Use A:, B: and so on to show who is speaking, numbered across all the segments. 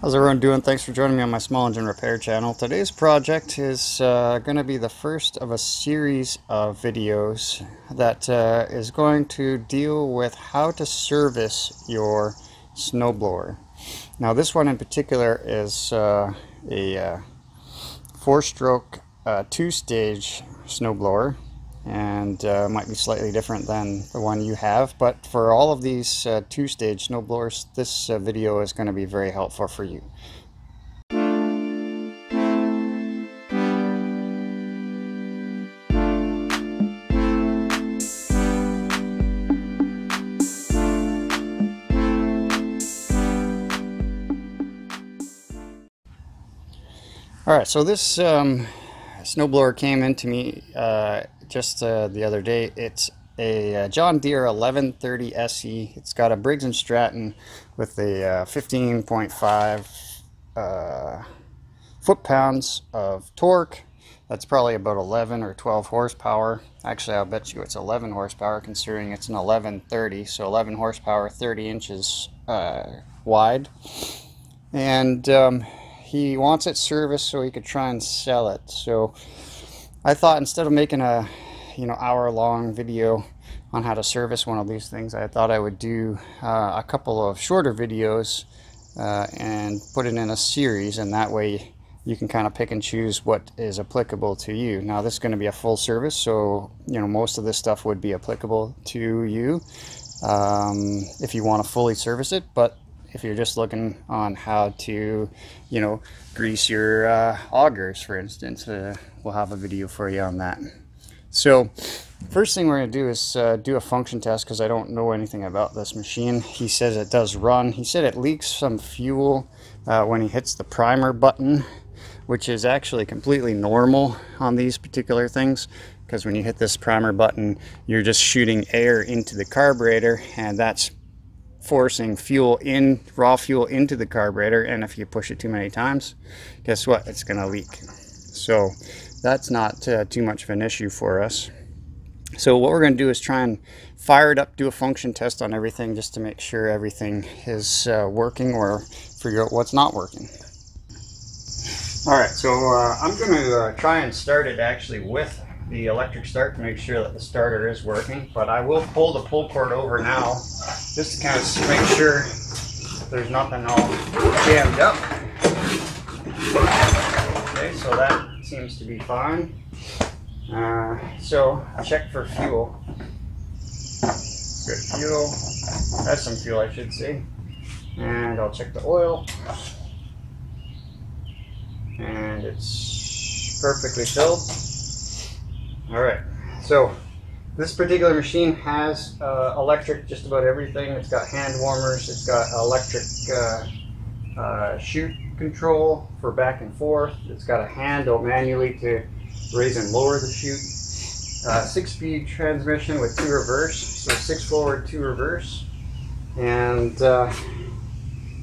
A: How's everyone doing? Thanks for joining me on my small engine repair channel. Today's project is going to be the first of a series of videos that is going to deal with how to service your snowblower. Now this one in particular is a 4-stroke 2-stage snowblower, and might be slightly different than the one you have, but for all of these 2-stage snowblowers, this video is going to be very helpful for you. Alright, so this snowblower came into me just the other day. It's a John Deere 1130 SE. It's got a Briggs & Stratton with a 15.5 foot-pounds of torque. That's probably about 11 or 12 horsepower. Actually, I'll bet you it's 11 horsepower considering it's an 1130. So 11 horsepower, 30 inches wide. And he wants it serviced so he could try and sell it. So I thought instead of making a hour-long video on how to service one of these things, I thought I would do a couple of shorter videos and put it in a series, and that way you can kind of pick and choose what is applicable to you. Now this is going to be a full service, so most of this stuff would be applicable to you if you want to fully service it. But if you're just looking on how to, grease your augers, for instance, we'll have a video for you on that. So first thing we're going to do is do a function test, because I don't know anything about this machine. He says it does run. He said it leaks some fuel when he hits the primer button, which is actually completely normal on these particular things, because when you hit this primer button, you're just shooting air into the carburetor, and that's forcing raw fuel into the carburetor, and if you push it too many times, guess what? It's going to leak. So that's not too much of an issue for us. So what we're going to do is try and fire it up, do a function test on everything just to make sure everything is working, or figure out what's not working. Alright, so I'm going to try and start it actually with the electric start to make sure that the starter is working, but I will pull the pull cord over now just to kind of make sure there's nothing all jammed up. Okay, so that seems to be fine. So check for fuel. Good fuel. That's some fuel, I should say. And I'll check the oil. And it's perfectly filled. Alright, so this particular machine has electric just about everything. It's got hand warmers, it's got electric chute control for back and forth, it's got a handle manually to raise and lower the chute, 6-speed transmission with 2 reverse, so 6 forward, 2 reverse, and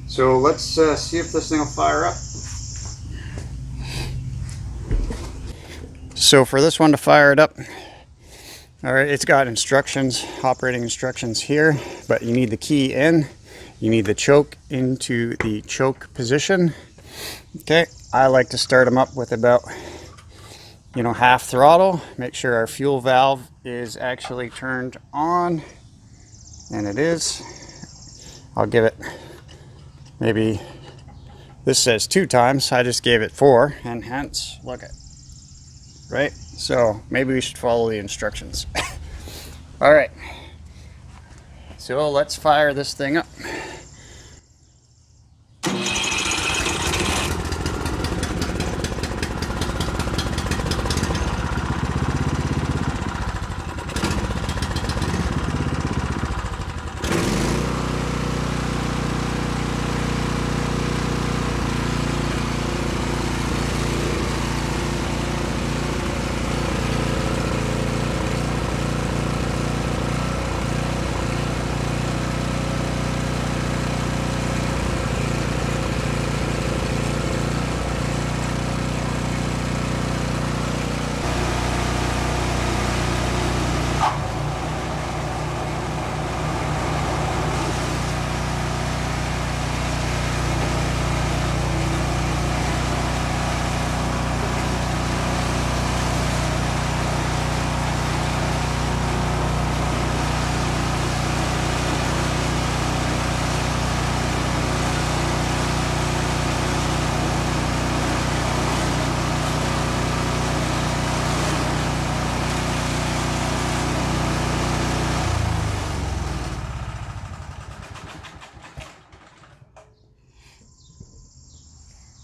A: so let's see if this thing will fire up. So for this one to fire it up, alright, it's got instructions, operating instructions here, but you need the key in, you need the choke into the choke position. Okay, I like to start them up with about, half throttle, make sure our fuel valve is actually turned on, and it is. I'll give it maybe, this says 2 times, I just gave it 4, and hence, look at, right? So maybe we should follow the instructions. All right, so let's fire this thing up.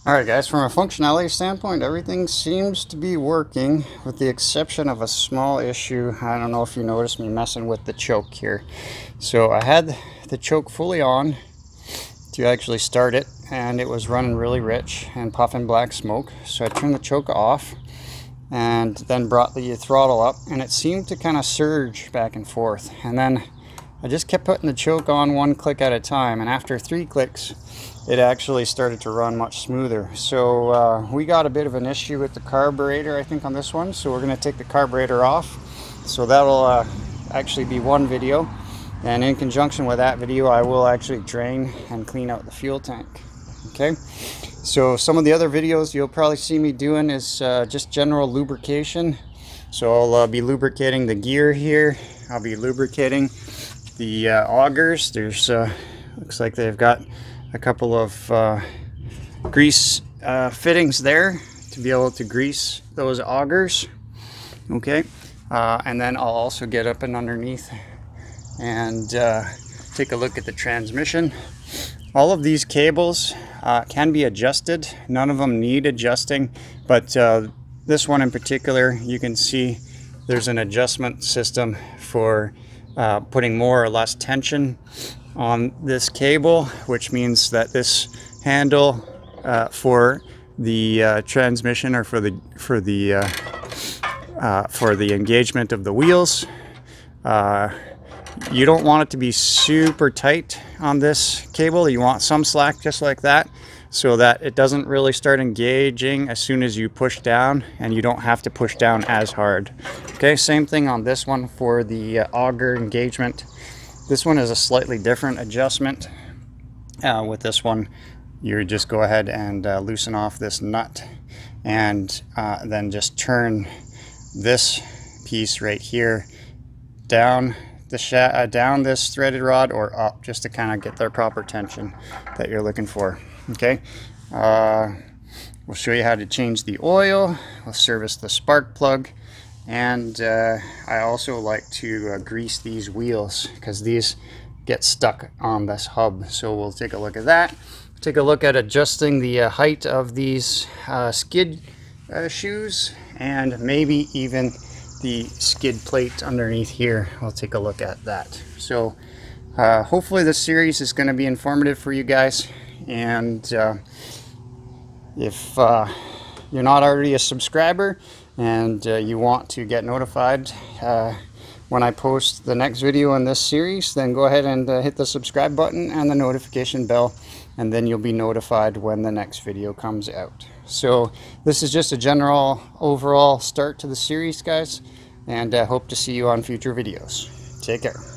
A: Alright guys, from a functionality standpoint, everything seems to be working with the exception of a small issue. I don't know if you noticed me messing with the choke here. So I had the choke fully on to actually start it, and it was running really rich and puffing black smoke. So I turned the choke off and then brought the throttle up, and it seemed to kind of surge back and forth. And then I just kept putting the choke on one click at a time, and after 3 clicks it actually started to run much smoother. So we got a bit of an issue with the carburetor, I think, on this one, so we're going to take the carburetor off. So that'll actually be one video, and in conjunction with that video I will actually drain and clean out the fuel tank. Okay, so some of the other videos you'll probably see me doing is just general lubrication. So I'll be lubricating the gear here, I'll be lubricating the augers. There's looks like they've got a couple of grease fittings there to be able to grease those augers. Okay, and then I'll also get up and underneath and take a look at the transmission. All of these cables can be adjusted. None of them need adjusting, but this one in particular, you can see there's an adjustment system for putting more or less tension on this cable, which means that this handle for the transmission, or for the engagement of the wheels, you don't want it to be super tight on this cable. You want some slack just like that, so that it doesn't really start engaging as soon as you push down, and you don't have to push down as hard. Okay, same thing on this one for the auger engagement. This one is a slightly different adjustment. With this one, you just go ahead and loosen off this nut, and then just turn this piece right here down the down this threaded rod or up, just to kind of get the proper tension that you're looking for. Okay, we'll show you how to change the oil, we'll service the spark plug, and I also like to grease these wheels because these get stuck on this hub. So we'll take a look at that. Take a look at adjusting the height of these skid shoes, and maybe even the skid plate underneath here. We'll take a look at that. So hopefully this series is going to be informative for you guys, and if you're not already a subscriber and you want to get notified when I post the next video in this series, then go ahead and hit the subscribe button and the notification bell, and then you'll be notified when the next video comes out. So this is just a general overall start to the series, guys, and I hope to see you on future videos. Take care.